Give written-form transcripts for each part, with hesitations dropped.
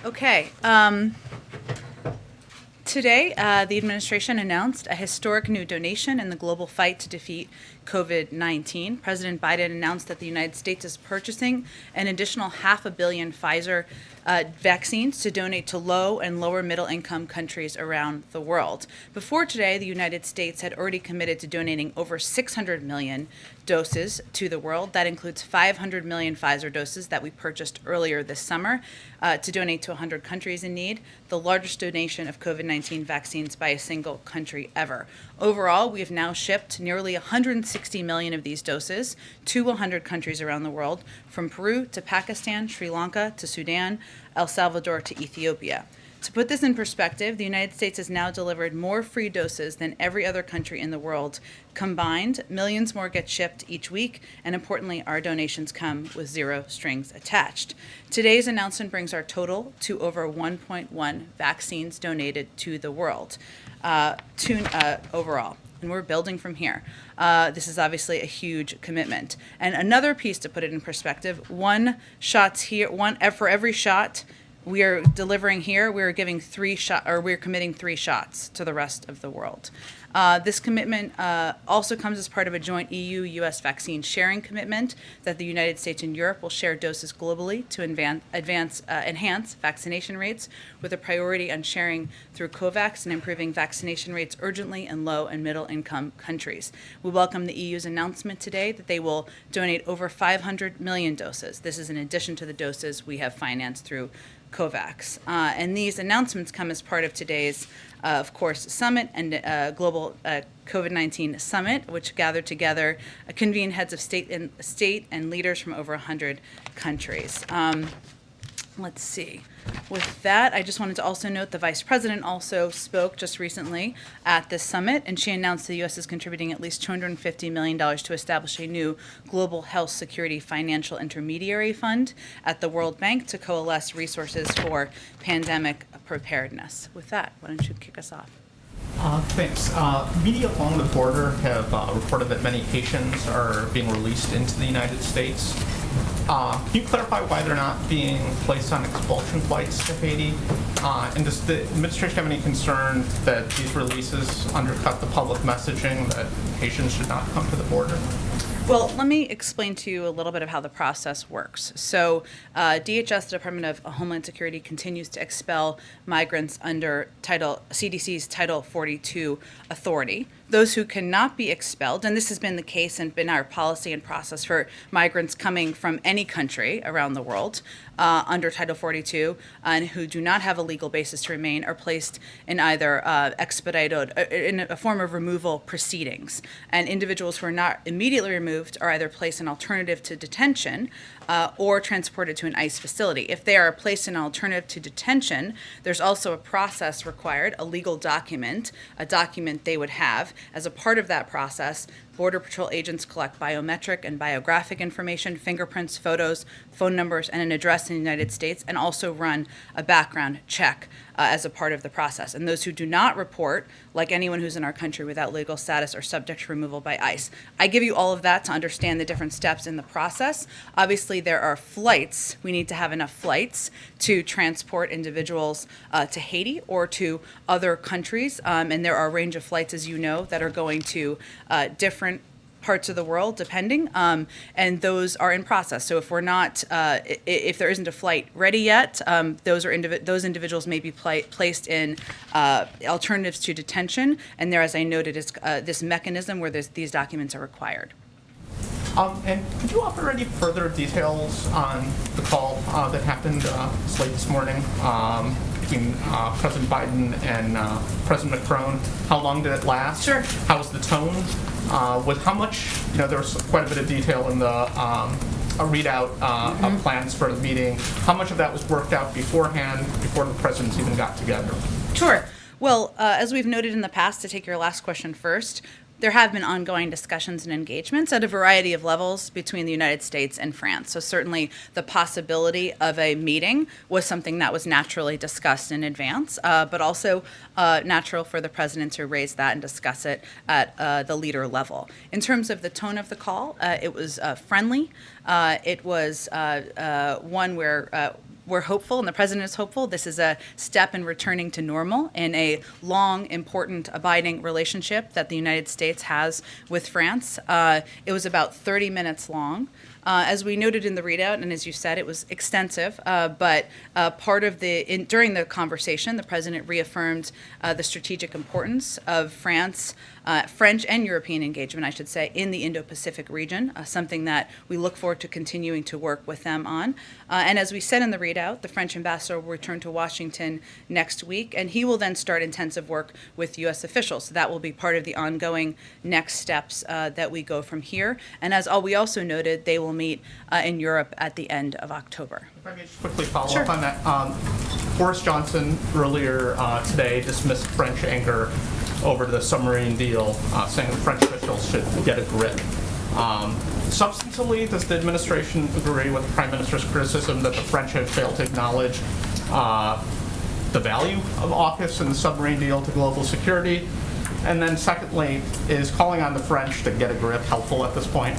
Okay. Today, the administration announced a historic new donation in the global fight to defeat COVID-19. President Biden announced that the United States is purchasing an additional 500 million Pfizer vaccines to donate to low and lower middle income countries around the world. Before today, the United States had already committed to donating over 600 million doses to the world. That includes 500 million Pfizer doses that we purchased earlier this summer to donate to 100 countries in need, the largest donation of COVID-19 vaccines by a single country ever. Overall, we have now shipped nearly 160 million of these doses to 100 countries around the world, from Peru to Pakistan, Sri Lanka to Sudan, El Salvador to Ethiopia. To put this in perspective, the United States has now delivered more free doses than every other country in the world. Combined, millions more get shipped each week, and importantly, our donations come with zero strings attached. Today's announcement brings our total to over 1.1 vaccines donated to the world overall. And we're building from here. This is obviously a huge commitment. And another piece to put it in perspective, for every shot we are delivering here, we're giving we're committing 3 shots to the rest of the world. This commitment also comes as part of a joint EU-US vaccine sharing commitment that the United States and Europe will share doses globally to enhance vaccination rates, with a priority on sharing through COVAX and improving vaccination rates urgently in low and middle income countries. We welcome the EU's announcement today that they will donate over 500 million doses. This is in addition to the doses we have financed through COVAX. And these announcements come as part of today's, of course, summit and global COVID-19 summit, which gathered together, convened heads of state and leaders from over 100 countries. Let's see. With that, I just wanted to also note the Vice President also spoke just recently at this summit, and she announced the U.S. is contributing at least $250 million to establish a new global health security financial intermediary fund at the World Bank to coalesce resources for pandemic preparedness. With that, why don't you kick us off? Thanks. Media along the border have reported that many Haitians are being released into the United States. Can you clarify why they're not being placed on expulsion flights to Haiti? And does the administration have any concern that these releases undercut the public messaging that Haitians should not come to the border? Well, let me explain to you a little bit of how the process works. So DHS, the Department of Homeland Security, continues to expel migrants under CDC's Title 42 authority. Those who cannot be expelled, and this has been the case and been our policy and process for migrants coming from any country around the world under Title 42 and who do not have a legal basis to remain, are placed in either expedited, in a form of removal proceedings. And individuals who are not immediately removed are either placed in alternative to detention or transported to an ICE facility. If they are placed in an alternative to detention, there's also a process required, a legal document, a document they would have. As a part of that process, Border Patrol agents collect biometric and biographic information, fingerprints, photos, phone numbers, and an address in the United States, and also run a background check as a part of the process. And those who do not report, like anyone who's in our country without legal status, are subject to removal by ICE. I give you all of that to understand the different steps in the process. Obviously, there are flights. We need to have enough flights to transport individuals to Haiti or to other countries. And there are a range of flights, as you know, that are going to different parts of the world, depending, and those are in process. So if we're not, if there isn't a flight ready yet, those individuals may be placed in alternatives to detention, and there, as I noted, is this mechanism where these documents are required. And could you offer any further details on the call that happened late this morning between President Biden and President Macron? How long did it last? Sure. How was the tone? With how much, there was quite a bit of detail in the a readout of plans for the meeting. How much of that was worked out beforehand, before the presidents even got together? Sure. Well, as we've noted in the past, to take your last question first, there have been ongoing discussions and engagements at a variety of levels between the United States and France. So certainly the possibility of a meeting was something that was naturally discussed in advance, but also natural for the president to raise that and discuss it at the leader level. In terms of the tone of the call, it was friendly. It was one where we're hopeful, and the president is hopeful. This is a step in returning to normal in a long, important, abiding relationship that the United States has with France. It was about 30 minutes long. As we noted in the readout, and as you said, it was extensive, but during the conversation, the president reaffirmed the strategic importance of French and European engagement, I should say, in the Indo-Pacific region, something that we look forward to continuing to work with them on. And as we said in the readout, the French ambassador will return to Washington next week, and he will then start intensive work with U.S. officials. So that will be part of the ongoing next steps that we go from here. And as we also noted, they will meet in Europe at the end of October. If I may just quickly follow Sure. up on that. Boris Johnson earlier today dismissed French anger over the submarine deal, saying the French officials should get a grip. Substantively, does the administration agree with the Prime Minister's criticism that the French have failed to acknowledge the value of AUKUS and the submarine deal to global security? And then secondly, is calling on the French to get a grip helpful at this point?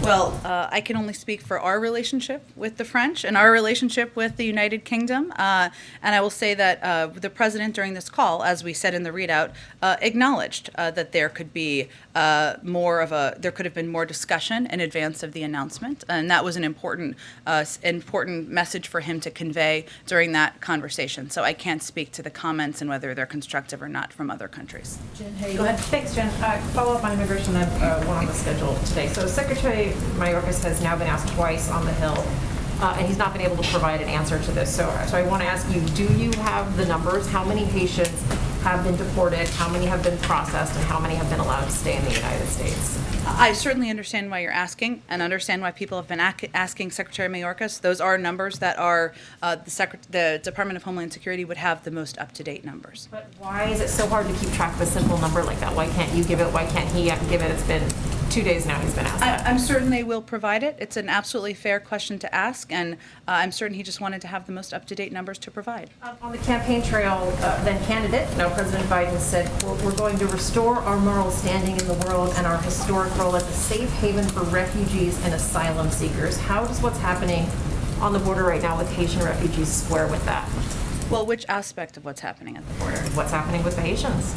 Well, I can only speak for our relationship with the French and our relationship with the United Kingdom. And I will say that the president during this call, as we said in the readout, acknowledged that there could be there could have been more discussion in advance of the announcement. And that was an important message for him to convey during that conversation. So I can't speak to the comments and whether they're constructive or not from other countries. Jen, hey. Go ahead. Thanks, Jen. Follow up on immigration, I have one on the schedule today. So Secretary Mayorkas has now been asked twice on the Hill, and he's not been able to provide an answer to this. So I want to ask you, do you have the numbers? How many Haitians have been deported? How many have been processed? And how many have been allowed to stay in the United States? I certainly understand why you're asking and understand why people have been asking Secretary Mayorkas. Those are numbers that are the Department of Homeland Security would have the most up-to-date numbers. But why is it so hard to keep track of a simple number like that? Why can't you give it? Why can't he give it? It's been 2 days now he's been asked that. I'm certain they will provide it. It's an absolutely fair question to ask, and I'm certain he just wanted to have the most up-to-date numbers to provide. On the campaign trail, then candidate, now President Biden said, quote, "We're going to restore our moral standing in the world and our historic role as a safe haven for refugees and asylum seekers." How does what's happening on the border right now with Haitian refugees square with that? Well, which aspect of what's happening at the border? What's happening with the Haitians?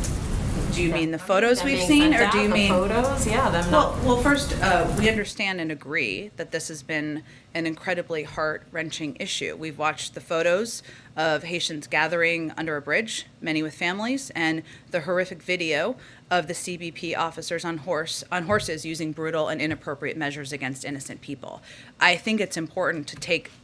Do you mean the photos Them we've being seen, sent or do out, you the mean photos? Yeah, them not. Well, first, we understand and agree that this has been an incredibly heart-wrenching issue. We've watched the photos of Haitians gathering under a bridge, many with families, and the horrific video of the CBP officers on horses using brutal and inappropriate measures against innocent people. I think it's important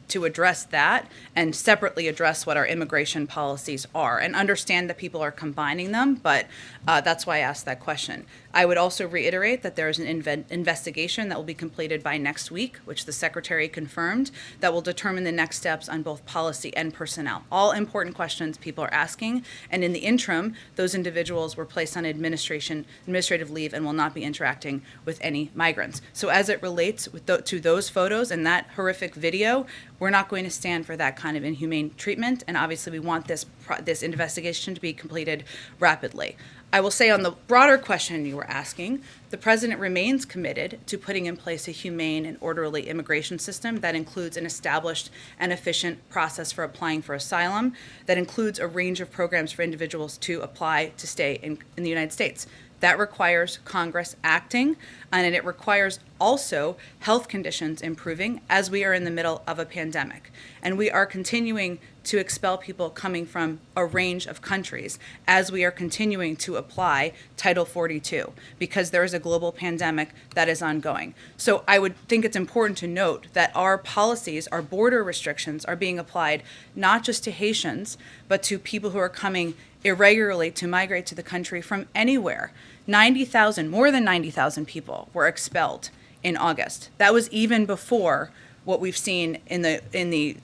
to address that and separately address what our immigration policies are and understand that people are combining them, but that's why I asked that question. I would also reiterate that there is an investigation that will be completed by next week, which the Secretary confirmed, that will determine the next steps on both policy and personnel. All important questions people are asking, and in the interim, those individuals were placed on administrative leave and will not be interacting with any migrants. So as it relates to those photos and that horrific video, we're not going to stand for that kind of inhumane treatment, and obviously we want this investigation to be completed rapidly. I will say on the broader question you were asking, the president remains committed to putting in place a humane and orderly immigration system that includes an established and efficient process for applying for asylum, that includes a range of programs for individuals to apply to stay in the United States. That requires Congress acting, and it requires also health conditions improving as we are in the middle of a pandemic. And we are continuing to expel people coming from a range of countries as we are continuing to apply Title 42 because there is a global pandemic that is ongoing. So I would think it's important to note that our policies, our border restrictions are being applied not just to Haitians, but to people who are coming irregularly to migrate to the country from anywhere. More than 90,000 people were expelled in August. That was even before what we've seen in the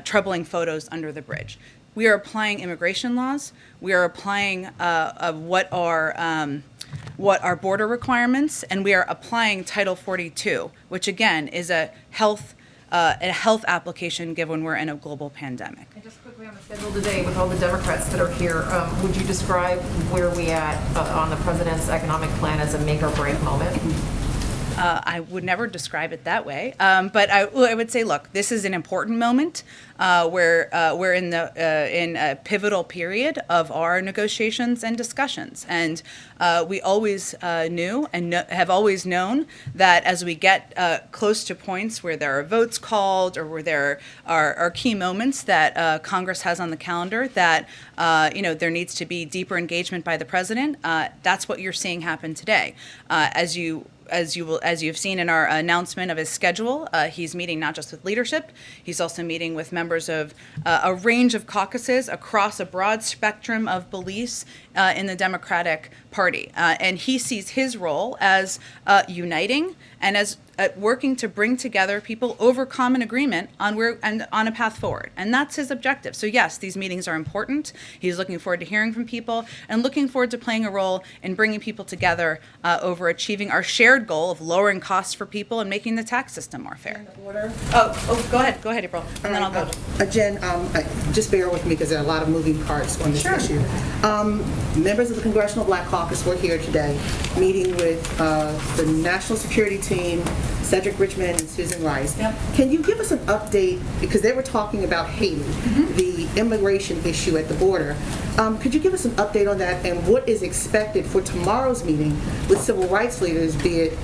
troubling photos under the bridge. We are applying immigration laws. We are applying what are border requirements, and we are applying Title 42, which again is a health application given we're in a global pandemic. And just quickly on the schedule today, with all the Democrats that are here, would you describe where we at on the president's economic plan as a make or break moment? I would never describe it that way, but I would say, look, this is an important moment. We're in a pivotal period of our negotiations and discussions, and we always knew and have always known that as we get close to points where there are votes called or where there are key moments that Congress has on the calendar, that there needs to be deeper engagement by the president. That's what you're seeing happen today, as you've seen in our announcement of his schedule. He's meeting not just with leadership, he's also meeting with members of a range of caucuses across a broad spectrum of beliefs in the Democratic Party. And he sees his role as uniting and as working to bring together people over common agreement on a path forward. And that's his objective. So yes, these meetings are important. He's looking forward to hearing from people and looking forward to playing a role in bringing people together over achieving our shared goal of lowering costs for people and making the tax system more fair. Go ahead, April, and then I'll go. Jen, just bear with me because there are a lot of moving parts on this Sure. issue. Members of the Congressional Black Caucus were here today, meeting with the National Security Team, Cedric Richmond and Susan Rice. Yep. Can you give us an update, because they were talking about Haiti, the immigration issue at the border. Could you give us an update on that and what is expected for tomorrow's meeting with civil rights leaders, be it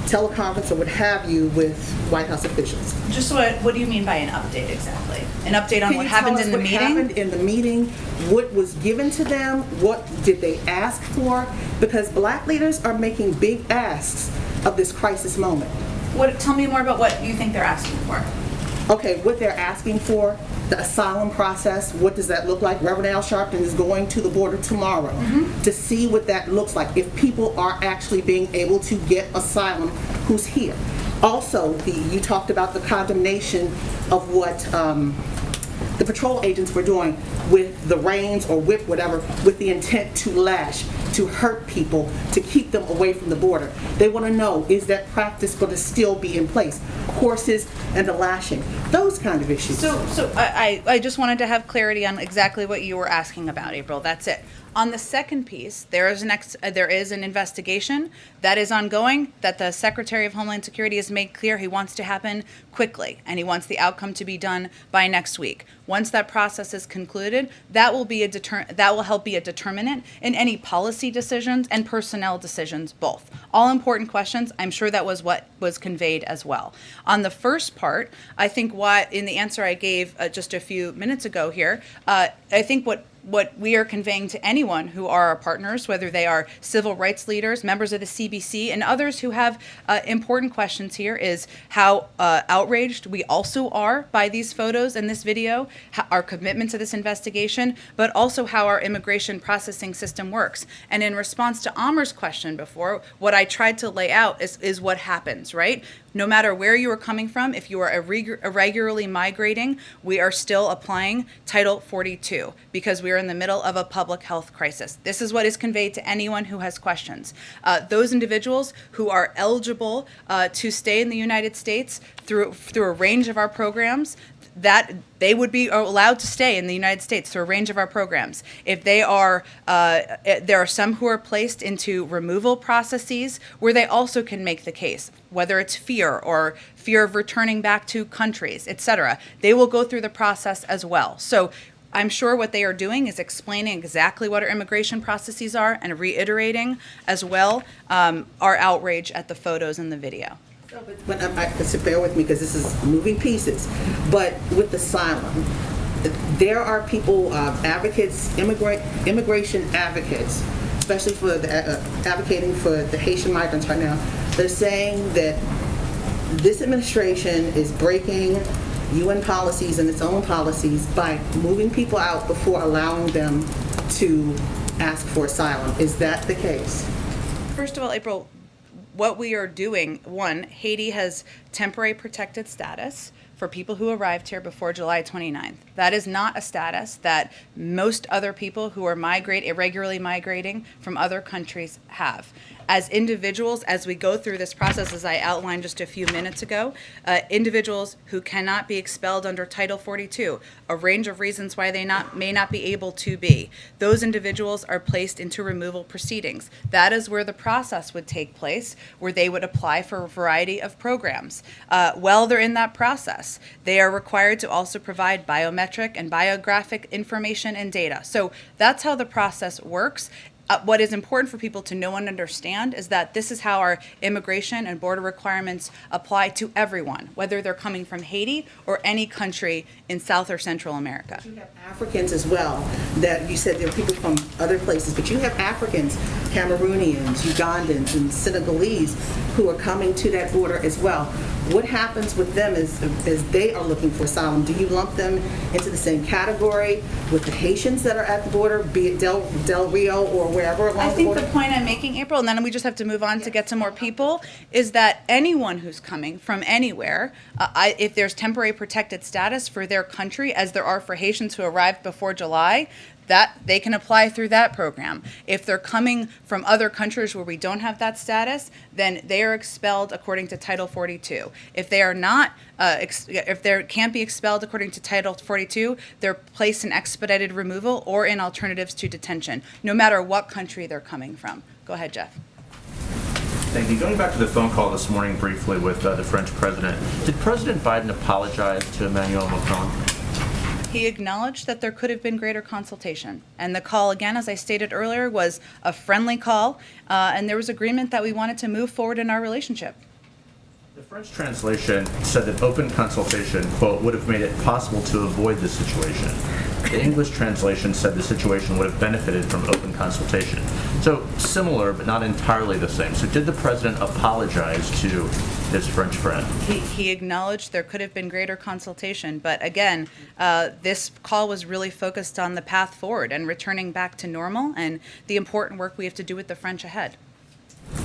teleconference or what have you, with White House officials? Just what do you mean by an update exactly? An update on Can what you tell happened us in the what meeting? happened in the meeting, what was given to them, what did they ask for? Because black leaders are making big asks of this crisis moment. Tell me more about what you think they're asking for. Okay, what they're asking for, the asylum process, what does that look like? Reverend Al Sharpton is going to the border tomorrow to see what that looks like, if people are actually being able to get asylum who's here. Also, you talked about the condemnation of what the patrol agents were doing with the reins or whip, whatever, with the intent to lash, to hurt people, to keep them away from the border. They want to know, is that practice going to still be in place? Horses and the lashing, those kind of issues. So I just wanted to have clarity on exactly what you were asking about, April. That's it. On the second piece, there is an investigation that is ongoing that the Secretary of Homeland Security has made clear he wants to happen quickly, and he wants the outcome to be done by next week. Once that process is concluded, that will help be a determinant in any policy decisions and personnel decisions, both. All important questions. I'm sure that was what was conveyed as well. On the first part, I think in the answer I gave just a few minutes ago here, I think what we are conveying to anyone who are our partners, whether they are civil rights leaders, members of the CBC, and others who have important questions here, is how outraged we also are by these photos and this video, our commitment to this investigation, but also how our immigration processing system works. And in response to Amar's question before, what I tried to lay out is what happens, right? No matter where you are coming from, if you are irregularly migrating, we are still applying Title 42 because we are in the middle of a public health crisis. This is what is conveyed to anyone who has questions. Those individuals who are eligible to stay in the United States through a range of our programs, that they would be allowed to stay in the United States through a range of our programs. If they are, there are some who are placed into removal processes where they also can make the case, whether it's fear of returning back to countries, etc. They will go through the process as well. So I'm sure what they are doing is explaining exactly what our immigration processes are and reiterating as well our outrage at the photos and the video. But so bear with me because this is moving pieces. But with asylum, there are people, advocates, immigration advocates, especially for advocating for the Haitian migrants right now. They're saying that this administration is breaking UN policies and its own policies by moving people out before allowing them to ask for asylum. Is that the case? First of all, April, what we are doing, one, Haiti has temporary protected status. for people who arrived here before July 29th. That is not a status that most other people who are irregularly migrating from other countries have. As individuals, as we go through this process, as I outlined just a few minutes ago, individuals who cannot be expelled under Title 42, a range of reasons why they may not be able to be, those individuals are placed into removal proceedings. That is where the process would take place, where they would apply for a variety of programs. While they're in that process, they are required to also provide biometric and biographic information and data. So that's how the process works. What is important for people to know and understand is that this is how our immigration and border requirements apply to everyone, whether they're coming from Haiti or any country in South or Central America. You have Africans as well, that you said there are people from other places, but you have Africans, Cameroonians, Ugandans, and Senegalese who are coming to that border as well. What happens with them as they are looking for asylum? Do you lump them into the same category with the Haitians that are at the border, be it Del Rio or wherever along I the think border? the point I'm making, April, and then we just have to move on to get to more people, is that anyone who's coming from anywhere, if there's temporary protected status for their country, as there are for Haitians who arrived before July, that they can apply through that program. If they're coming from other countries where we don't have that status, then they are expelled according to Title 42. If they are not, if they can't be expelled according to Title 42, they're placed in expedited removal or in alternatives to detention, no matter what country they're coming from. Go ahead, Jeff. Thank you. Going back to the phone call this morning briefly with the French president, did President Biden apologize to Emmanuel Macron? He acknowledged that there could have been greater consultation. And the call, again, as I stated earlier, was a friendly call, and there was agreement that we wanted to move forward in our relationship. The French translation said that open consultation, quote, would have made it possible to avoid this situation. The English translation said the situation would have benefited from open consultation. So similar, but not entirely the same. So did the president apologize to his French friend? He acknowledged there could have been greater consultation, but again, this call was really focused on the path forward and returning back to normal and the important work we have to do with the French ahead.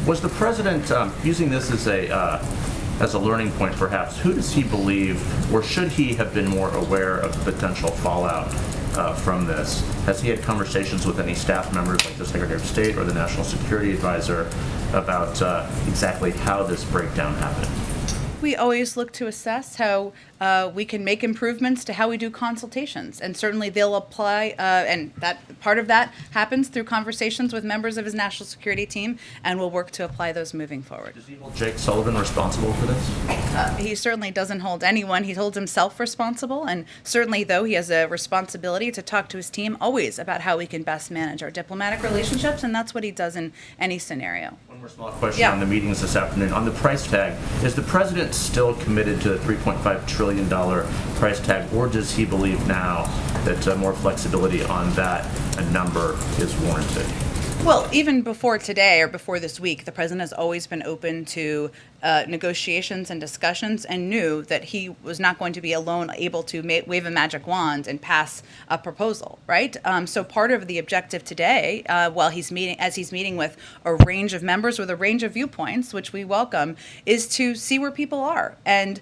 Was the president, using this as a learning point perhaps, who does he believe, or should he have been more aware of the potential fallout from this? Has he had conversations with any staff members like the Secretary of State or the National Security Advisor about exactly how this breakdown happened? We always look to assess how we can make improvements to how we do consultations, and certainly they'll apply, and that part of that happens through conversations with members of his national security team, and we'll work to apply those moving forward. Does he hold Jake Sullivan responsible for this? He certainly doesn't hold anyone. He holds himself responsible, and certainly, though, he has a responsibility to talk to his team always about how we can best manage our diplomatic relationships, and that's what he does in any scenario. One more small question Yeah. on the meetings this afternoon. On the price tag, is the president still committed to the $3.5 trillion price tag, or does he believe now that more flexibility on that number is warranted? Well, even before today or before this week, the president has always been open to negotiations and discussions, and knew that he was not going to be alone able to wave a magic wand and pass a proposal, right? So part of the objective today, while he's meeting with a range of members with a range of viewpoints, which we welcome, is to see where people are and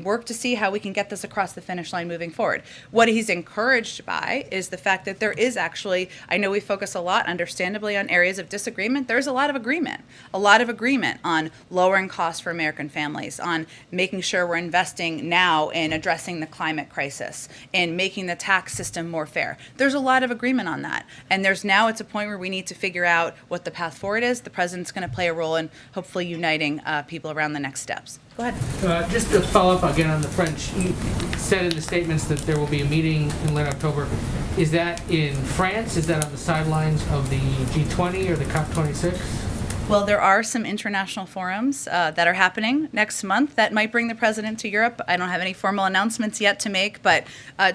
work to see how we can get this across the finish line moving forward. What he's encouraged by is the fact that there is actually, I know we focus a lot, understandably, on areas of disagreement. There's a lot of agreement on lowering costs for American families, on making sure we're investing now in addressing the climate crisis, in making the tax system more fair. There's a lot of agreement on that. And it's a point where we need to figure out what the path forward is. The president's going to play a role in hopefully uniting people around the next steps. Go ahead. Just to follow up again on the French, you said in the statements that there will be a meeting in late October. Is that in France? Is that on the sidelines of the G20 or the COP26? Well, there are some international forums that are happening next month that might bring the president to Europe. I don't have any formal announcements yet to make, but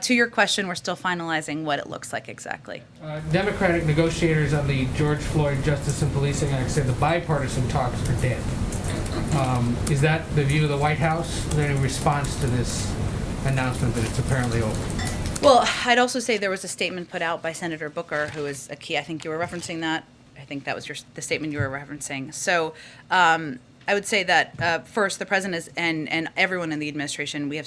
to your question, we're still finalizing what it looks like exactly. Democratic negotiators on the George Floyd Justice and Policing Act say the bipartisan talks are dead. Is that the view of the White House? Is there any response to this announcement that it's apparently over? Well, I'd also say there was a statement put out by Senator Booker, who is a key, I think you were referencing that. I think that was the statement you were referencing. So I would say that first, the president is, and everyone in the administration, we have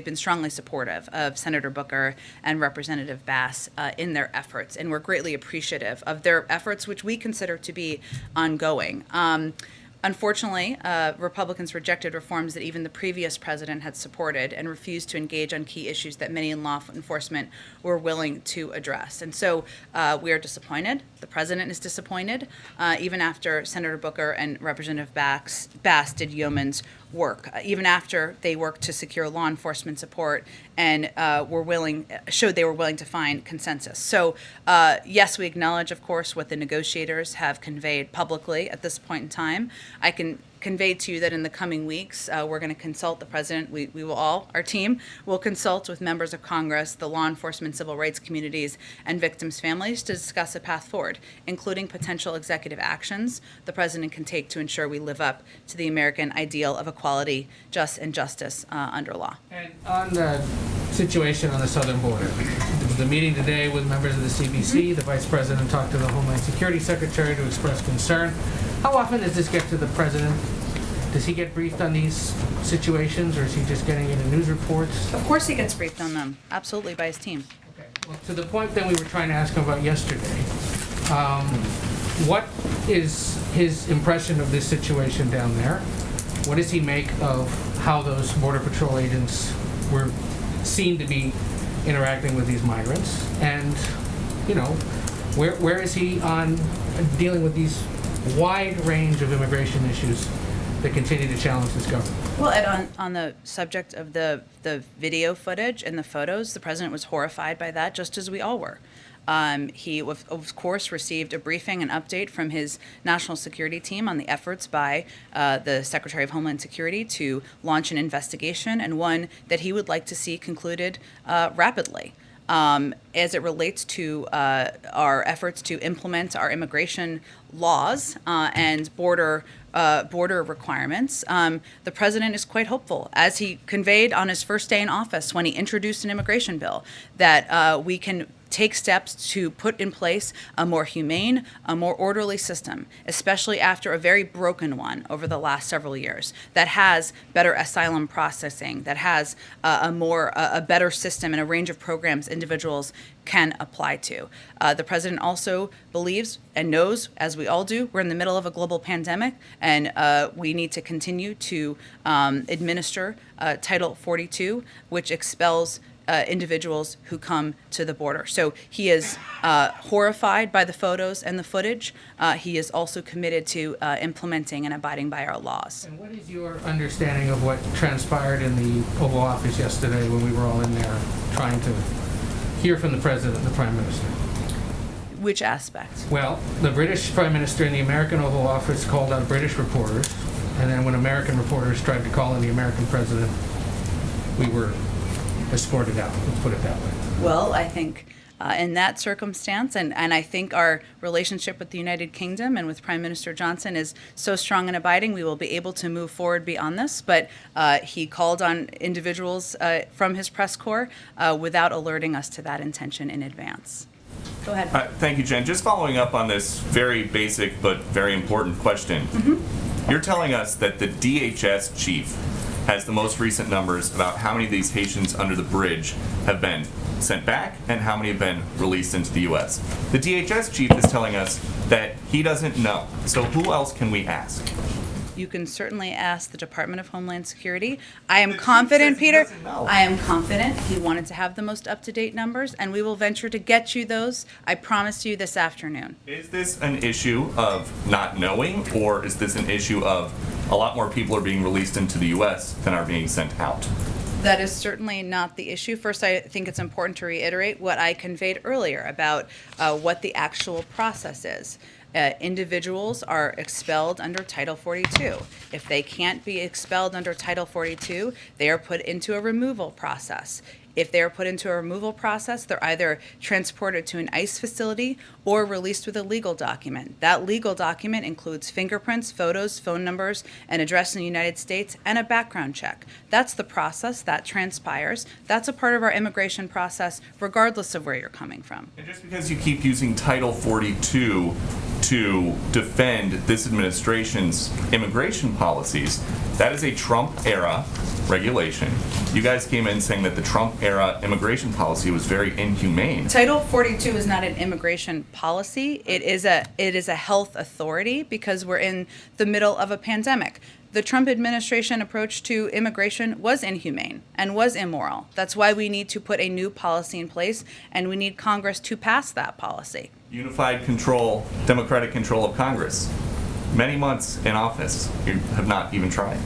been strongly supportive of Senator Booker and Representative Bass in their efforts, and we're greatly appreciative of their efforts, which we consider to be ongoing. Unfortunately, Republicans rejected reforms that even the previous president had supported and refused to engage on key issues that many in law enforcement were willing to address. And so we are disappointed. The president is disappointed, even after Senator Booker and Representative Bass did yeoman's work, even after they worked to secure law enforcement support and showed they were willing to find consensus. So yes, we acknowledge, of course, what the negotiators have conveyed publicly at this point in time. I can convey to you that in the coming weeks, we're going to consult the president. We will all, our team, will consult with members of Congress, the law enforcement, civil rights communities, and victims' families to discuss a path forward, including potential executive actions the president can take to ensure we live up to the American ideal of equality, justice under law. And on the situation on the southern border, there was a meeting today with members of the CBC. The vice president talked to the Homeland Security Secretary to express concern. How often does this get to the president? Does he get briefed on these situations, or is he just getting it in news reports? Of course he gets briefed on them, absolutely, by his team. Okay. Well, to the point that we were trying to ask him about yesterday, what is his impression of this situation down there? What does he make of how those Border Patrol agents were seen to be interacting with these migrants? And, you know, where is he on dealing with these wide range of immigration issues that continue to challenge this government? Well, Ed, on the subject of the video footage and the photos, the president was horrified by that, just as we all were. He, of course, received a briefing and update from his national security team on the efforts by the Secretary of Homeland Security to launch an investigation, and one that he would like to see concluded rapidly. As it relates to our efforts to implement our immigration laws and border requirements, the president is quite hopeful, as he conveyed on his first day in office when he introduced an immigration bill, that we can take steps to put in place a more humane, a more orderly system, especially after a very broken one over the last several years, that has better asylum processing, that has a better system and a range of programs individuals can apply to. The president also believes and knows, as we all do, we're in the middle of a global pandemic, and we need to continue to administer Title 42, which expels individuals who come to the border. So he is horrified by the photos and the footage. He is also committed to implementing and abiding by our laws. And what is your understanding of what transpired in the Oval Office yesterday when we were all in there trying to hear from the president and the prime minister? Which aspect? Well, the British prime minister in the American Oval Office called out British reporters, and then when American reporters tried to call in the American president, we were escorted out, let's put it that way. Well, I think in that circumstance, and I think our relationship with the United Kingdom and with Prime Minister Johnson is so strong and abiding, we will be able to move forward beyond this. But he called on individuals from his press corps without alerting us to that intention in advance. Go ahead. Thank you, Jen. Just following up on this very basic but very important question. You're telling us that the DHS chief has the most recent numbers about how many of these Haitians under the bridge have been sent back and how many have been released into the U.S. The DHS chief is telling us that he doesn't know. So who else can we ask? You can certainly ask the Department of Homeland Security. I am confident, Peter. I am confident he wanted to have the most up-to-date numbers, and we will venture to get you those, I promise you, this afternoon. Is this an issue of not knowing, or is this an issue of a lot more people are being released into the U.S. than are being sent out? That is certainly not the issue. First, I think it's important to reiterate what I conveyed earlier about what the actual process is. Individuals are expelled under Title 42. If they can't be expelled under Title 42, they are put into a removal process. If they are put into a removal process, they're either transported to an ICE facility or released with a legal document. That legal document includes fingerprints, photos, phone numbers, an address in the United States, and a background check. That's the process that transpires. That's a part of our immigration process, regardless of where you're coming from. And just because you keep using Title 42 to defend this administration's immigration policies, that is a Trump-era regulation. You guys came in saying that the Trump-era immigration policy was very inhumane. Title 42 is not an immigration policy. It is a health authority because we're in the middle of a pandemic. The Trump administration approach to immigration was inhumane and was immoral. That's why we need to put a new policy in place, and we need Congress to pass that policy. Unified control, democratic control of Congress. Many months in office, you have not even tried.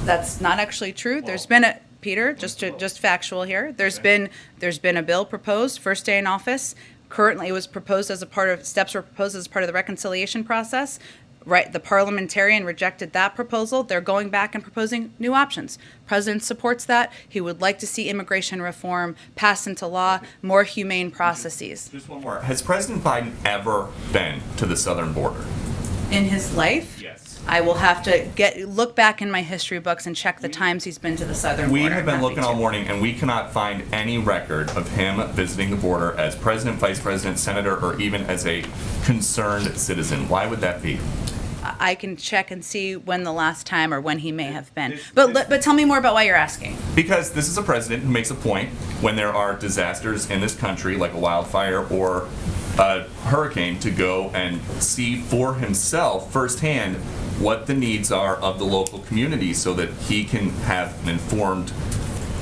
That's not actually true. There's been a Peter, just factual here. There's been a bill proposed first day in office. Currently, it was proposed as a part of steps were proposed as part of the reconciliation process. Right, the parliamentarian rejected that proposal. They're going back and proposing new options. President supports that. He would like to see immigration reform passed into law, more humane processes. Just one more. Has President Biden ever been to the southern border? In his life? Yes. I will have to look back in my history books and check the times he's been to the southern We border. have been Happy looking to. all morning, and we cannot find any record of him visiting the border as president, vice president, senator, or even as a concerned citizen. Why would that be? I can check and see when the last time or when he may have been. But tell me more about why you're asking. Because this is a president who makes a point when there are disasters in this country, like a wildfire or a hurricane, to go and see for himself firsthand what the needs are of the local community so that he can have an informed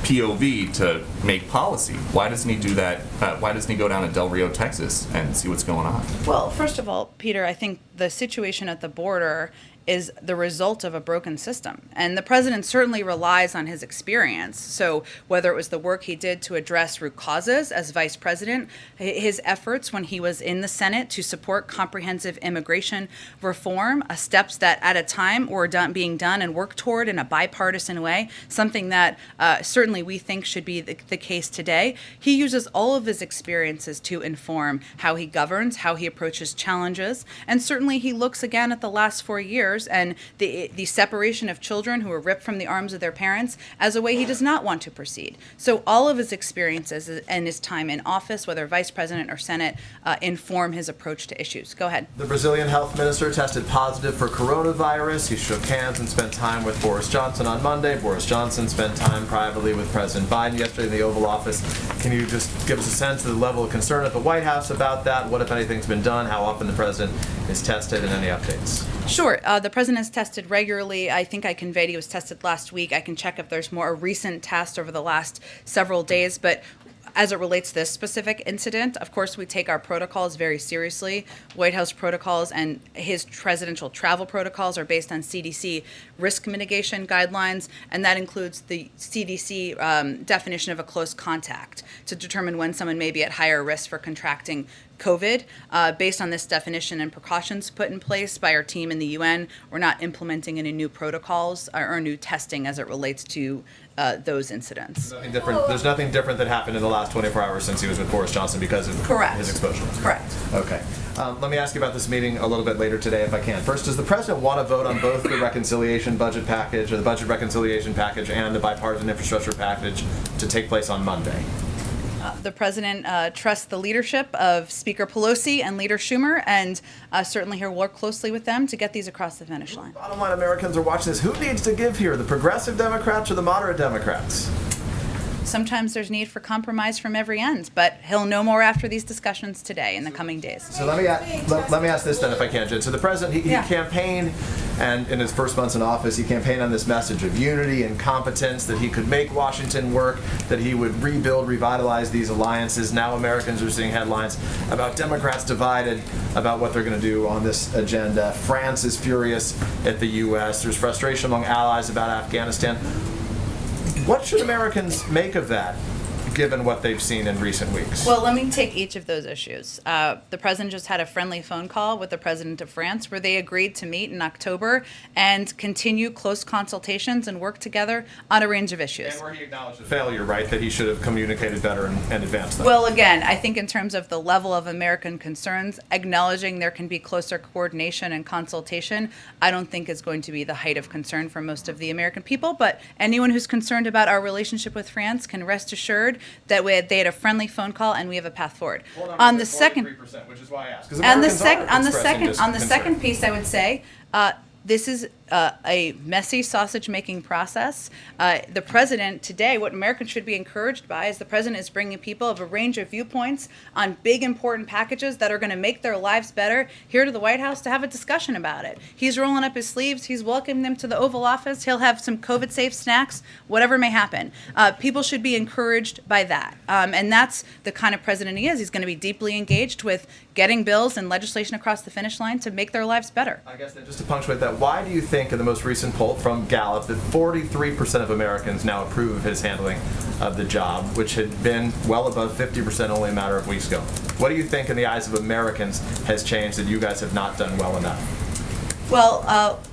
POV to make policy. Why doesn't he do that? Why doesn't he go down to Del Rio, Texas and see what's going on? Well, first of all, Peter, I think the situation at the border is the result of a broken system. And the president certainly relies on his experience. So whether it was the work he did to address root causes as vice president, his efforts when he was in the Senate to support comprehensive immigration reform, steps that at a time were being done and worked toward in a bipartisan way, something that certainly we think should be the case today. He uses all of his experiences to inform how he governs, how he approaches challenges, and certainly he looks again at the last 4 years and the separation of children who were ripped from the arms of their parents as a way he does not want to proceed. So all of his experiences and his time in office, whether vice president or Senate, inform his approach to issues. Go ahead. The Brazilian health minister tested positive for coronavirus. He shook hands and spent time with Boris Johnson on Monday. Boris Johnson spent time privately with President Biden yesterday in the Oval Office. Can you just give us a sense of the level of concern at the White House about that? What, if anything's been done? How often the president is tested, and any updates? Sure. The president is tested regularly. I think I conveyed he was tested last week. I can check if there's more recent tests over the last several days. But as it relates to this specific incident, of course, we take our protocols very seriously. White House protocols and his presidential travel protocols are based on CDC risk mitigation guidelines, and that includes the CDC definition of a close contact to determine when someone may be at higher risk for contracting COVID. Based on this definition and precautions put in place by our team in the UN, we're not implementing any new protocols or new testing as it relates to those incidents. Nothing different. There's nothing different that happened in the last 24 hours since he was with Boris Johnson because of his exposure. Correct. Okay. Let me ask you about this meeting a little bit later today, if I can. First, does the president want to vote on both the reconciliation budget package, or the budget reconciliation package, and the bipartisan infrastructure package to take place on Monday? The president trusts the leadership of Speaker Pelosi and Leader Schumer, and certainly he'll work closely with them to get these across the finish line. Bottom line, Americans are watching this. Who needs to give here, the progressive Democrats or the moderate Democrats? Sometimes there's need for compromise from every end, but he'll know more after these discussions today in the coming days. So let me ask this then, if I can, Jen. So the president, he campaigned, and in his first months in office, he campaigned on this message of unity and competence, that he could make Washington work, that he would rebuild, revitalize these alliances. Now Americans are seeing headlines about Democrats divided about what they're going to do on this agenda. France is furious at the U.S. There's frustration among allies about Afghanistan. What should Americans make of that? given what they've seen in recent weeks? Well, let me take each of those issues. The president just had a friendly phone call with the president of France where they agreed to meet in October and continue close consultations and work together on a range of issues. And where he acknowledged a failure, right, that he should have communicated better and advanced that. Well, again, I think in terms of the level of American concerns, acknowledging there can be closer coordination and consultation, I don't think is going to be the height of concern for most of the American people. But anyone who's concerned about our relationship with France can rest assured that they had a friendly phone call and we have a path forward. On the second, which is why I asked. On the second piece, I would say this is a messy sausage-making process. The president today, what Americans should be encouraged by is the president is bringing people of a range of viewpoints on big, important packages that are going to make their lives better here to the White House to have a discussion about it. He's rolling up his sleeves. He's welcoming them to the Oval Office. He'll have some COVID-safe snacks, whatever may happen. People should be encouraged by that. And that's the kind of president he is. He's going to be deeply engaged with getting bills and legislation across the finish line to make their lives better. I guess then just to punctuate that, why do you think in the most recent poll from Gallup that 43% of Americans now approve of his handling of the job, which had been well above 50% only a matter of weeks ago? What do you think in the eyes of Americans has changed that you guys have not done well enough? Well,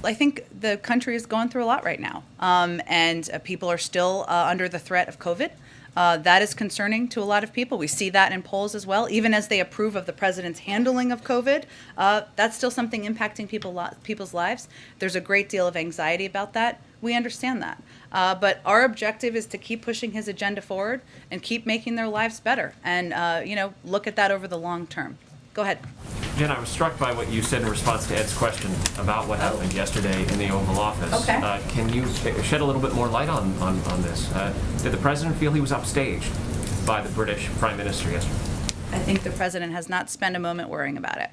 I think the country is going through a lot right now, and people are still under the threat of COVID. That is concerning to a lot of people. We see that in polls as well. Even as they approve of the president's handling of COVID, that's still something impacting people's lives. There's a great deal of anxiety about that. We understand that. But our objective is to keep pushing his agenda forward and keep making their lives better and, look at that over the long term. Go ahead. Jen, I was struck by what you said in response to Ed's question about what happened yesterday in the Oval Office. Okay. Can you shed a little bit more light on this? Did the president feel he was upstaged by the British Prime Minister yesterday? I think the president has not spent a moment worrying about it.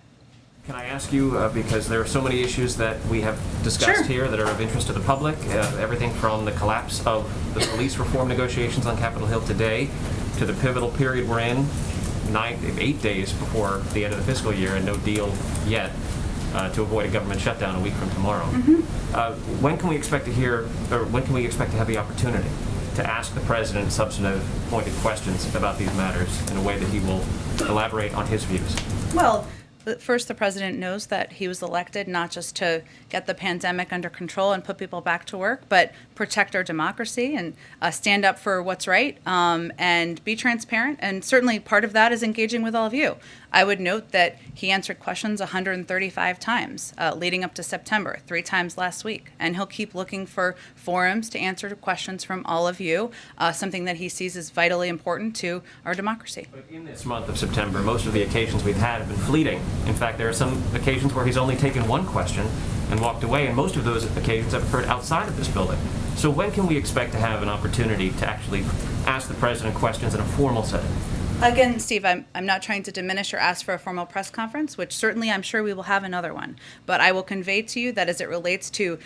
Can I ask you, because there are so many issues that we have discussed Sure. here that are of interest to the public, everything from the collapse of the police reform negotiations on Capitol Hill today to the pivotal period we're in, 8 days before the end of the fiscal year and no deal yet to avoid a government shutdown a week from tomorrow. Mm-hmm. When can we expect to hear, or when can we expect to have the opportunity to ask the president substantive, pointed questions about these matters in a way that he will elaborate on his views? Well, first, the president knows that he was elected not just to get the pandemic under control and put people back to work, but protect our democracy and stand up for what's right and be transparent. And certainly part of that is engaging with all of you. I would note that he answered questions 135 times leading up to September, 3 times last week. And he'll keep looking for forums to answer questions from all of you, something that he sees as vitally important to our democracy. But in this month of September, most of the occasions we've had have been fleeting. In fact, there are some occasions where he's only taken one question and walked away, and most of those occasions have occurred outside of this building. So when can we expect to have an opportunity to actually ask the president questions in a formal setting? Again, Steve, I'm not trying to diminish or ask for a formal press conference, which certainly I'm sure we will have another one. But I will convey to you that as it relates to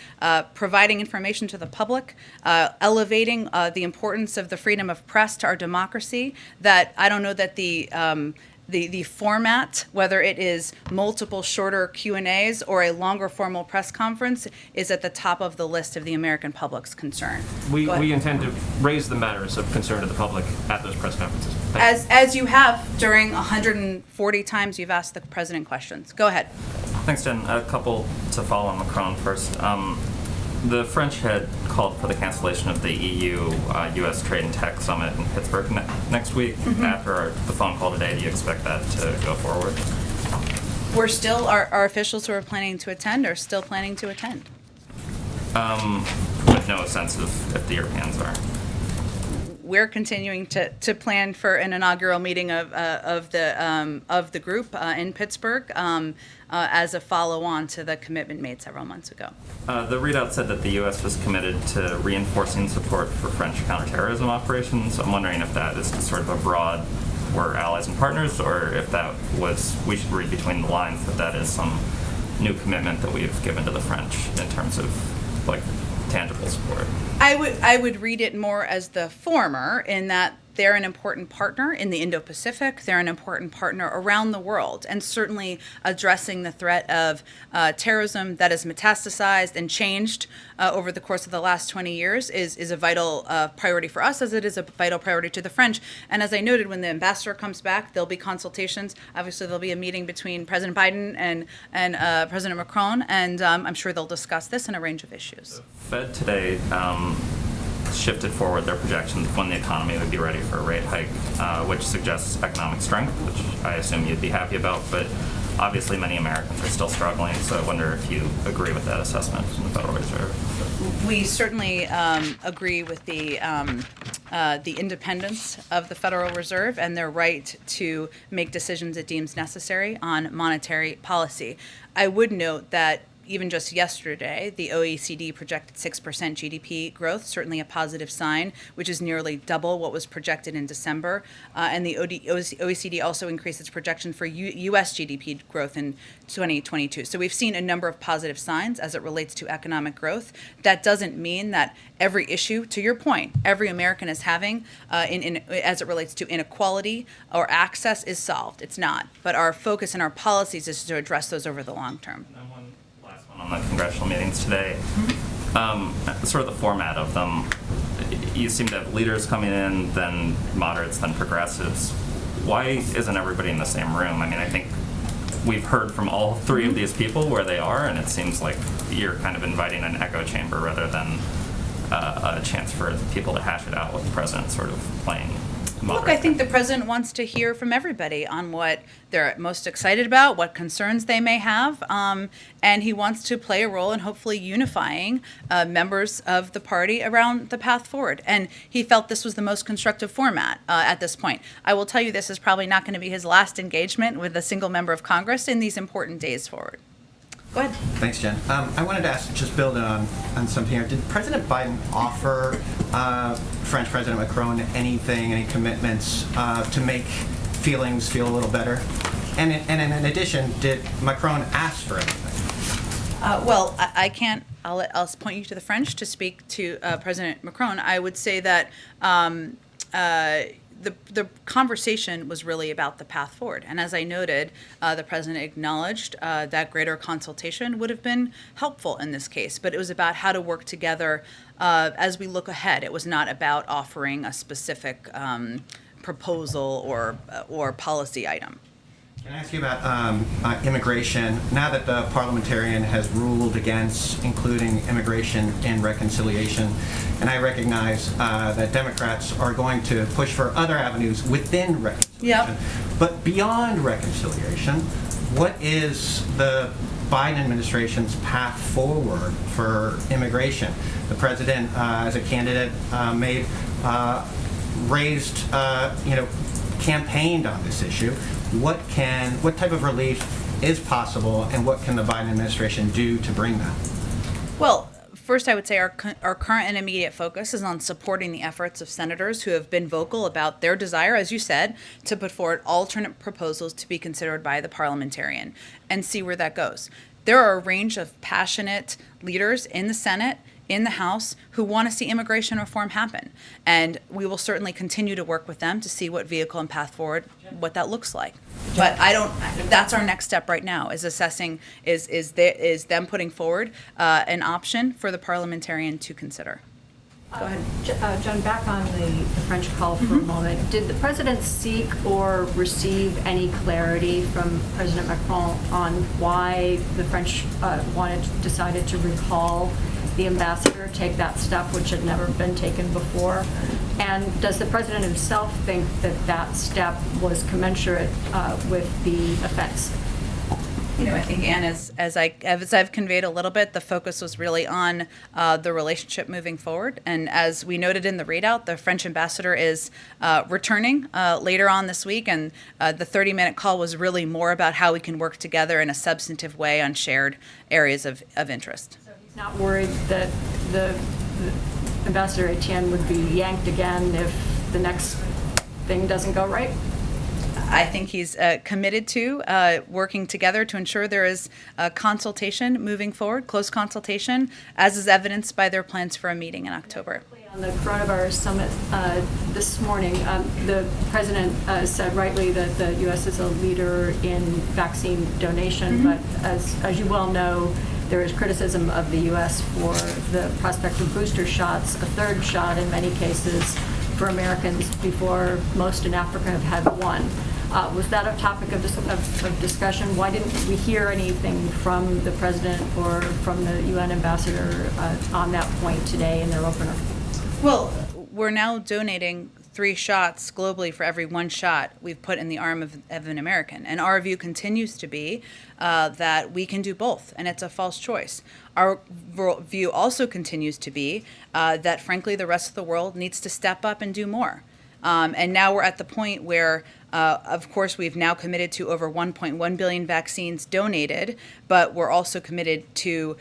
providing information to the public, elevating the importance of the freedom of press to our democracy, that I don't know that the format, whether it is multiple shorter Q&As or a longer formal press conference, is at the top of the list of the American public's concern. We intend to raise the matters of concern to the public at those press conferences. Thank you. As you have during 140 times you've asked the president questions. Go ahead. Thanks, Jen. A couple to follow on Macron first. The French had called for the cancellation of the EU-US Trade and Tech Summit in Pittsburgh next week. Mm-hmm. After the phone call today, do you expect that to go forward? We're still, our officials who are planning to attend are still planning to attend. With no sense of if the Europeans are. We're continuing to plan for an inaugural meeting of the group in Pittsburgh as a follow-on to the commitment made several months ago. The readout said that the U.S. was committed to reinforcing support for French counterterrorism operations. I'm wondering if that is sort of a broad, we're allies and partners, or if that was, we should read between the lines that is some new commitment that we've given to the French in terms of like tangible support. I would read it more as the former, in that they're an important partner in the Indo-Pacific. They're an important partner around the world, and certainly addressing the threat of terrorism that has metastasized and changed over the course of the last 20 years is a vital priority for us, as it is a vital priority to the French. And as I noted, when the ambassador comes back, there'll be consultations. Obviously, there'll be a meeting between President Biden and President Macron, and I'm sure they'll discuss this and a range of issues. Fed today shifted forward their projections of when the economy would be ready for a rate hike, which suggests economic strength, which I assume you'd be happy about, but obviously many Americans are still struggling, so I wonder if you agree with that assessment from the Federal Reserve. We certainly agree with the independence of the Federal Reserve and their right to make decisions it deems necessary on monetary policy. I would note that even just yesterday, the OECD projected 6% GDP growth, certainly a positive sign, which is nearly double what was projected in December. And the OECD also increased its projection for U.S. GDP growth in 2022. So we've seen a number of positive signs as it relates to economic growth. That doesn't mean that every issue, to your point, every American is having as it relates to inequality or access is solved. It's not. But our focus and our policies is to address those over the long term. On the congressional meetings today, sort of the format of them, you seem to have leaders coming in, then moderates, then progressives. Why isn't everybody in the same room? I mean, I think we've heard from all three of these people where they are, and it seems like you're kind of inviting an echo chamber rather than a chance for people to hash it out with the president sort of playing Look, I think the president wants to hear from everybody on what they're most excited about, what concerns they may have, and he wants to play a role in hopefully unifying members of the party around the path forward. And he felt this was the most constructive format at this point. I will tell you, this is probably not going to be his last engagement with a single member of Congress in these important days forward. Go ahead. Thanks, Jen. I wanted to ask, just build on something here. Did President Biden offer French President Macron any commitments to make feelings feel a little better? And in addition, did Macron ask for anything? Well, I can't. I'll point you to the French to speak to President Macron. I would say that the conversation was really about the path forward. And as I noted, the president acknowledged that greater consultation would have been helpful in this case, but it was about how to work together as we look ahead. It was not about offering a specific proposal or policy item. Can I ask you about immigration? Now that the parliamentarian has ruled against including immigration in reconciliation, and I recognize that Democrats are going to push for other avenues within reconciliation. Yep. But beyond reconciliation, what is the Biden administration's path forward for immigration? The president, as a candidate, campaigned on this issue. What type of relief is possible, and what can the Biden administration do to bring that? Well, first, I would say our current and immediate focus is on supporting the efforts of senators who have been vocal about their desire, as you said, to put forward alternate proposals to be considered by the parliamentarian and see where that goes. There are a range of passionate leaders in the Senate, in the House, who want to see immigration reform happen. And we will certainly continue to work with them to see what vehicle and path forward, what that looks like. But that's our next step right now, is assessing, is them putting forward an option for the parliamentarian to consider. Go ahead. John, back on the French call for a moment. Did the president seek or receive any clarity from President Macron on why the French decided to recall the ambassador, take that step which had never been taken before? And does the president himself think that that step was commensurate with the offense? I think, Anne, as I've conveyed a little bit, the focus was really on the relationship moving forward. And as we noted in the readout, the French ambassador is returning later on this week, and the 30-minute call was really more about how we can work together in a substantive way on shared areas of interest. So he's not worried that the Ambassador Etienne would be yanked again if the next thing doesn't go right? I think he's committed to working together to ensure there is consultation moving forward, close consultation, as is evidenced by their plans for a meeting in October. On the coronavirus summit this morning, the president said rightly that the U.S. is a leader in vaccine donation, but as you well know, there is criticism of the U.S. for the prospect of booster shots, a third shot in many cases for Americans before most in Africa have had one. Was that a topic of discussion? Why didn't we hear anything from the president or from the UN ambassador on that point today in their opener? Well, we're now donating 3 shots globally for every 1 shot we've put in the arm of an American. And our view continues to be that we can do both, and it's a false choice. Our view also continues to be that, frankly, the rest of the world needs to step up and do more. And now we're at the point where, of course, we've now committed to over 1.1 billion vaccines donated, but we're also committed to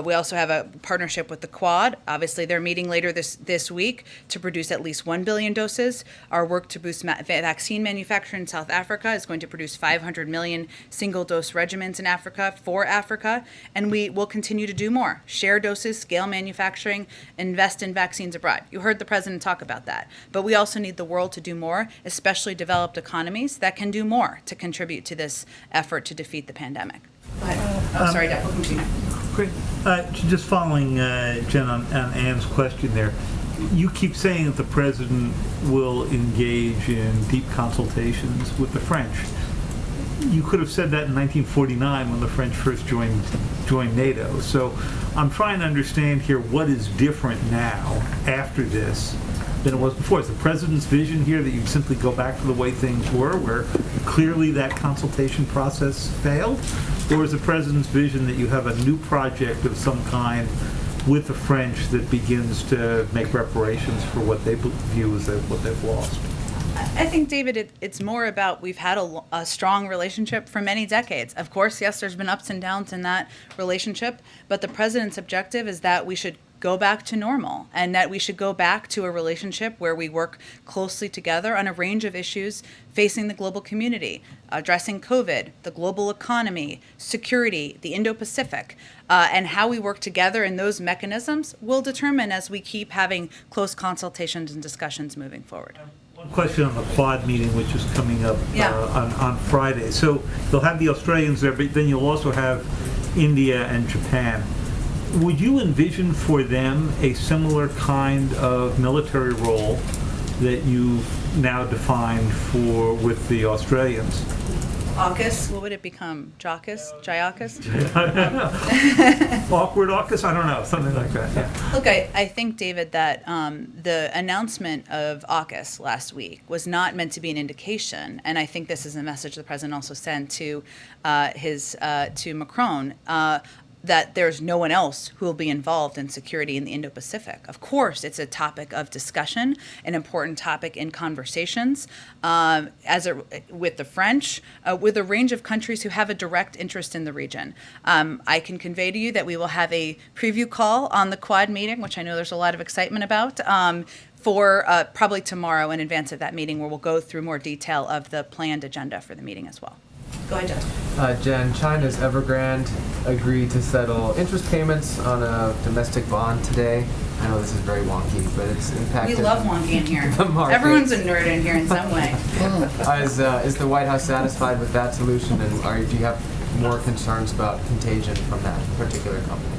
we also have a partnership with the Quad. Obviously, they're meeting later this week to produce at least 1 billion doses. Our work to boost vaccine manufacturing in South Africa is going to produce 500 million single-dose regimens in Africa for Africa, and we will continue to do more. Share doses, scale manufacturing, invest in vaccines abroad. You heard the president talk about that. But we also need the world to do more, especially developed economies that can do more to contribute to this effort to defeat the pandemic. Go ahead. Sorry, Deb. We'll continue. Great. Just following Jen on Ann's question there, you keep saying that the president will engage in deep consultations with the French. You could have said that in 1949 when the French first joined NATO. So I'm trying to understand here what is different now after this than it was before. Is the president's vision here that you simply go back to the way things were, where clearly that consultation process failed? Or is the president's vision that you have a new project of some kind with the French that begins to make reparations for what they view as what they've lost? I think, David, it's more about we've had a strong relationship for many decades. Of course, yes, there's been ups and downs in that relationship, but the president's objective is that we should go back to normal and that we should go back to a relationship where we work closely together on a range of issues facing the global community, addressing COVID, the global economy, security, the Indo-Pacific, and how we work together in those mechanisms will determine as we keep having close consultations and discussions moving forward. One question on the Quad meeting, which is coming up on Friday. So they'll have the Australians there, but then you'll also have India and Japan. Would you envision for them a similar kind of military role that you've now defined with the Australians? AUKUS, what would it become? JAUKUS? JIAUKUS? Awkward AUKUS? I don't know, something like that. Yeah. Look, I think, David, that the announcement of AUKUS last week was not meant to be an indication, and I think this is a message the president also sent to to Macron, that there's no one else who will be involved in security in the Indo-Pacific. Of course, it's a topic of discussion, an important topic in conversations, with the French, with a range of countries who have a direct interest in the region. I can convey to you that we will have a preview call on the Quad meeting, which I know there's a lot of excitement about, for probably tomorrow in advance of that meeting, where we'll go through more detail of the planned agenda for the meeting as well. Go ahead, Jeff. Jen, China's Evergrande agreed to settle interest payments on a domestic bond today. I know this is very wonky, but it's impacted. We love wonky in here. The market. Everyone's a nerd in here in some way. Is the White House satisfied with that solution, and do you have more concerns about contagion from that particular company?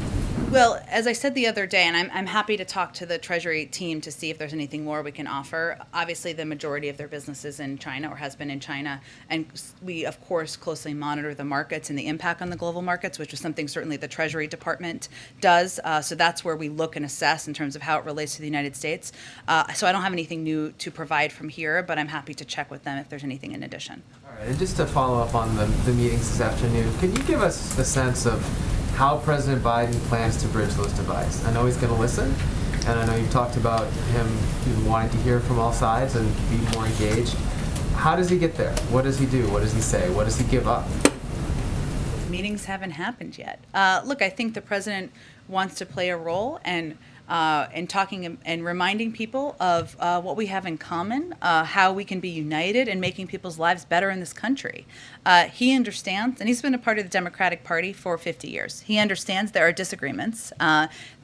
Well, as I said the other day, and I'm happy to talk to the Treasury team to see if there's anything more we can offer. Obviously, the majority of their business is in China or has been in China, and we, of course, closely monitor the markets and the impact on the global markets, which is something certainly the Treasury Department does. So that's where we look and assess in terms of how it relates to the United States. So I don't have anything new to provide from here, but I'm happy to check with them if there's anything in addition. All right, and just to follow up on the meetings this afternoon, can you give us a sense of how President Biden plans to bridge those divides? I know he's going to listen, and I know you've talked about him wanting to hear from all sides and be more engaged. How does he get there? What does he do? What does he say? What does he give up? Meetings haven't happened yet. Look, I think the president wants to play a role, and and talking and reminding people of what we have in common, how we can be united in making people's lives better in this country. He understands, and he's been a part of the Democratic Party for 50 years. He understands there are disagreements.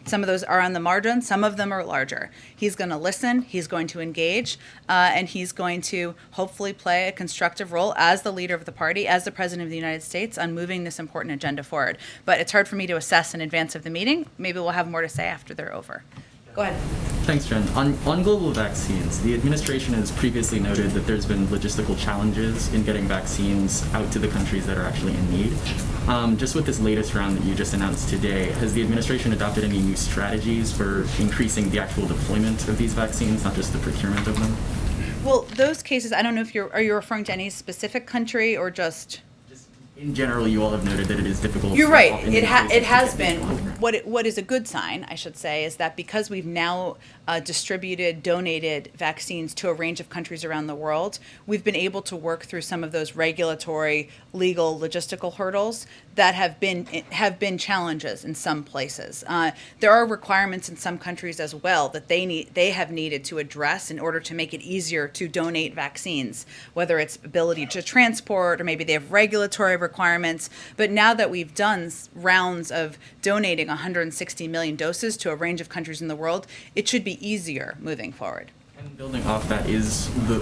Some of those are on the margin, some of them are larger. He's going to listen, he's going to engage, and he's going to hopefully play a constructive role as the leader of the party, as the President of the United States, on moving this important agenda forward. But it's hard for me to assess in advance of the meeting. Maybe we'll have more to say after they're over. Go ahead. Thanks, Jen. On global vaccines, the administration has previously noted that there's been logistical challenges in getting vaccines out to the countries that are actually in need. Just with this latest round that you just announced today, has the administration adopted any new strategies for increasing the actual deployment of these vaccines, not just the procurement of them? Well, those cases, I don't know if are you referring to any specific country or just... In general, you all have noted that it is difficult. You're right. It has been. What is a good sign, I should say, is that because we've now donated vaccines to a range of countries around the world, we've been able to work through some of those regulatory, legal, logistical hurdles that have been challenges in some places. There are requirements in some countries as well that they have needed to address in order to make it easier to donate vaccines, whether it's ability to transport or maybe they have regulatory requirements. But now that we've done rounds of donating 160 million doses to a range of countries in the world, it should be easier moving forward. And building off that,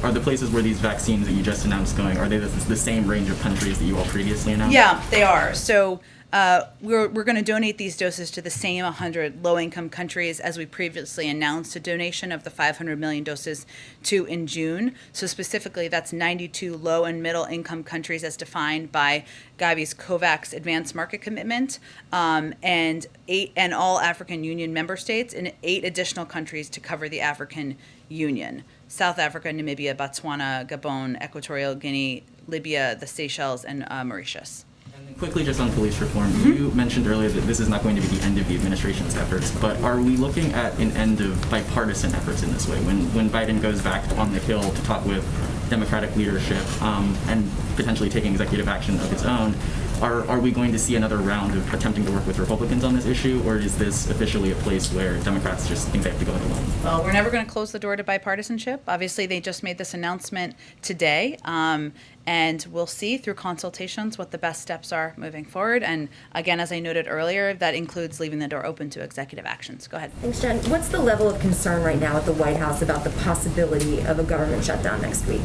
are the places where these vaccines that you just announced going, are they the same range of countries that you all previously announced? Yeah, they are. So we're going to donate these doses to the same 100 low-income countries as we previously announced a donation of the 500 million doses to in June. So specifically, that's 92 low and middle-income countries as defined by Gavi's COVAX Advanced Market Commitment, and all African Union member states, and 8 additional countries to cover the African Union: South Africa, Namibia, Botswana, Gabon, Equatorial Guinea, Libya, the Seychelles, and Mauritius. Quickly, just on police reform, you mentioned earlier that this is not going to be the end of the administration's efforts, but are we looking at an end of bipartisan efforts in this way? When Biden goes back on the Hill to talk with Democratic leadership and potentially taking executive action of his own, are we going to see another round of attempting to work with Republicans on this issue, or is this officially a place where Democrats just think they have to go it alone? Well, we're never going to close the door to bipartisanship. Obviously, they just made this announcement today, and we'll see through consultations what the best steps are moving forward. And again, as I noted earlier, that includes leaving the door open to executive actions. Go ahead. Thanks, Jen. What's the level of concern right now at the White House about the possibility of a government shutdown next week?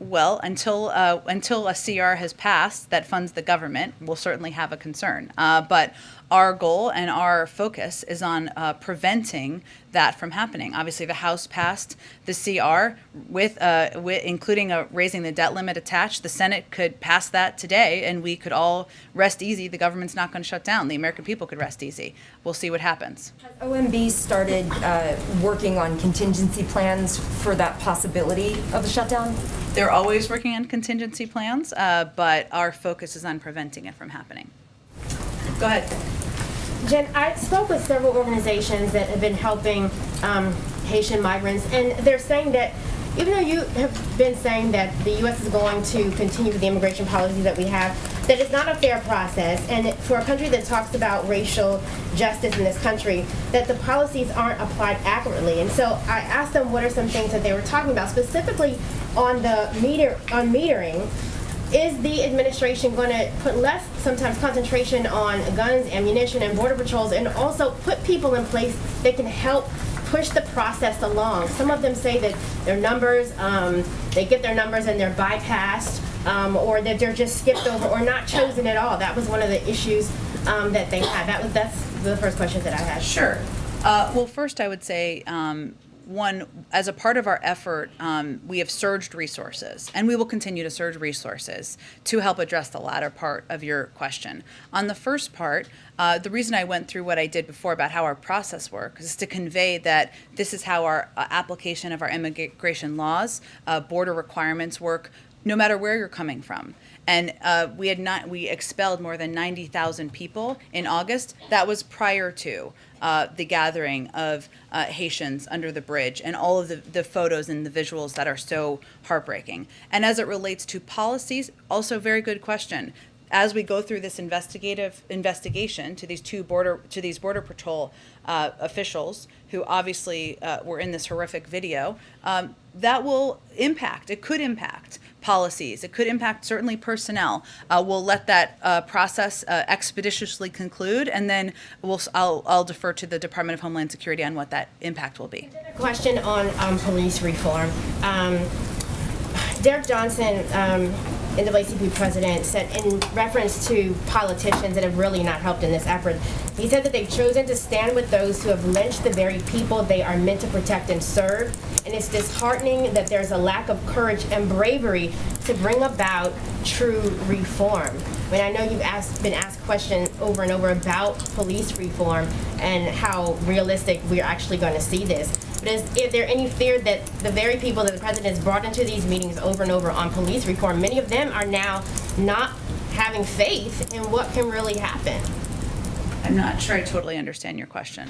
Well, until a CR has passed that funds the government, we'll certainly have a concern. But our goal and our focus is on preventing that from happening. Obviously, the House passed the CR with including raising the debt limit attached. The Senate could pass that today, and we could all rest easy. The government's not going to shut down. The American people could rest easy. We'll see what happens. Has OMB started working on contingency plans for that possibility of a shutdown? They're always working on contingency plans, but our focus is on preventing it from happening. Go ahead. Jen, I spoke with several organizations that have been helping Haitian migrants, and they're saying that even though you have been saying that the U.S. is going to continue with the immigration policy that we have, that it's not a fair process, and for a country that talks about racial justice in this country, that the policies aren't applied accurately. And so I asked them what are some things that they were talking about, specifically on the metering. Is the administration going to put less, sometimes, concentration on guns, ammunition, and border patrols, and also put people in place that can help push the process along? Some of them say that their numbers, they get their numbers and they're bypassed, or that they're just skipped over or not chosen at all. That was one of the issues that they had. That's the first question that I had. Sure. Well, first I would say, one, as a part of our effort, we have surged resources, and we will continue to surge resources to help address the latter part of your question. On the first part, the reason I went through what I did before about how our process works is to convey that this is how our application of our immigration laws, border requirements work, no matter where you're coming from. And we expelled more than 90,000 people in August. That was prior to the gathering of Haitians under the bridge and all of the photos and the visuals that are so heartbreaking. And as it relates to policies, also very good question. as we go through this investigation to these border patrol officials who obviously were in this horrific video, that will impact. It could impact policies. It could impact certainly personnel. We'll let that process expeditiously conclude, and then I'll defer to the Department of Homeland Security on what that impact will be. A question on police reform. Derek Johnson, NAACP president, said in reference to politicians that have really not helped in this effort, he said that they've chosen to stand with those who have lynched the very people they are meant to protect and serve. And it's disheartening that there's a lack of courage and bravery to bring about true reform. I mean, I know you've been asked questions over and over about police reform and how realistic we're actually going to see this. But is there any fear that the very people that the president has brought into these meetings over and over on police reform, many of them are now not having faith in what can really happen? I'm not sure I totally understand your question.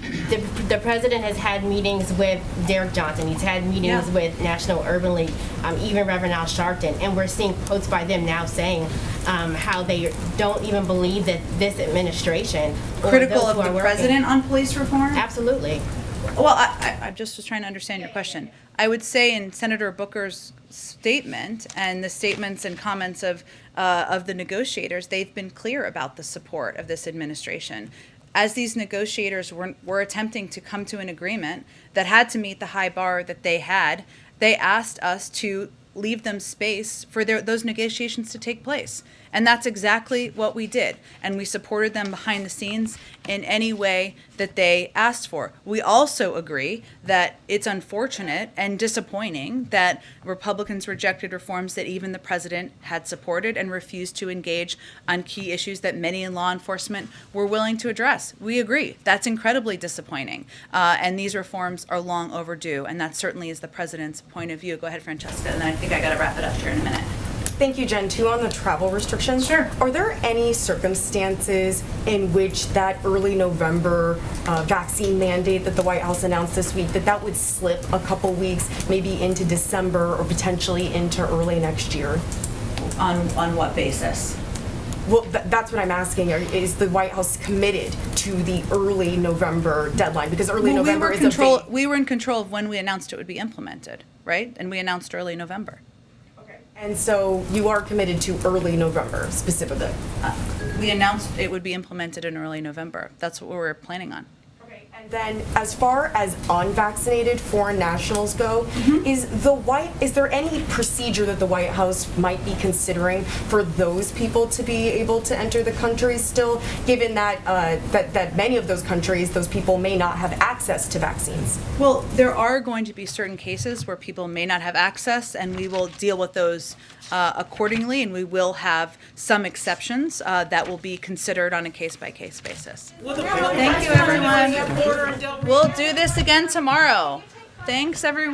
The president has had meetings with Derek Johnson. He's had meetings with National Urban League, even Reverend Al Sharpton, and we're seeing quotes by them now saying how they don't even believe that this administration Critical of the president on police reform? Absolutely. Well, I just was trying to understand your question. I would say in Senator Booker's statement and the statements and comments of the negotiators, they've been clear about the support of this administration. As these negotiators were attempting to come to an agreement that had to meet the high bar that they had, they asked us to leave them space for those negotiations to take place. And that's exactly what we did. And we supported them behind the scenes in any way that they asked for. We also agree that it's unfortunate and disappointing that Republicans rejected reforms that even the president had supported and refused to engage on key issues that many in law enforcement were willing to address. We agree. That's incredibly disappointing. And these reforms are long overdue. And that certainly is the president's point of view. Go ahead, Francesca. And then I think I got to wrap it up here in a minute. Thank you, Jen. Too, on the travel restrictions. Sure. Are there any circumstances in which that early November vaccine mandate that the White House announced this week, that would slip a couple weeks, maybe into December or potentially into early next year? On what basis? Well, that's what I'm asking. Is the White House committed to the early November deadline? Because early November is we were in control of when we announced it would be implemented, right? And we announced early November. And so you are committed to early November specifically? We announced it would be implemented in early November. That's what we were planning on. Okay. And then as far as unvaccinated foreign nationals go, is there any procedure that the White House might be considering for those people to be able to enter the country still, given that that many of those countries, those people may not have access to vaccines? Well, there are going to be certain cases where people may not have access, and we will deal with those accordingly, and we will have some exceptions that will be considered on a case-by-case basis. Thank you, everyone. We'll do this again tomorrow. Thanks, everyone.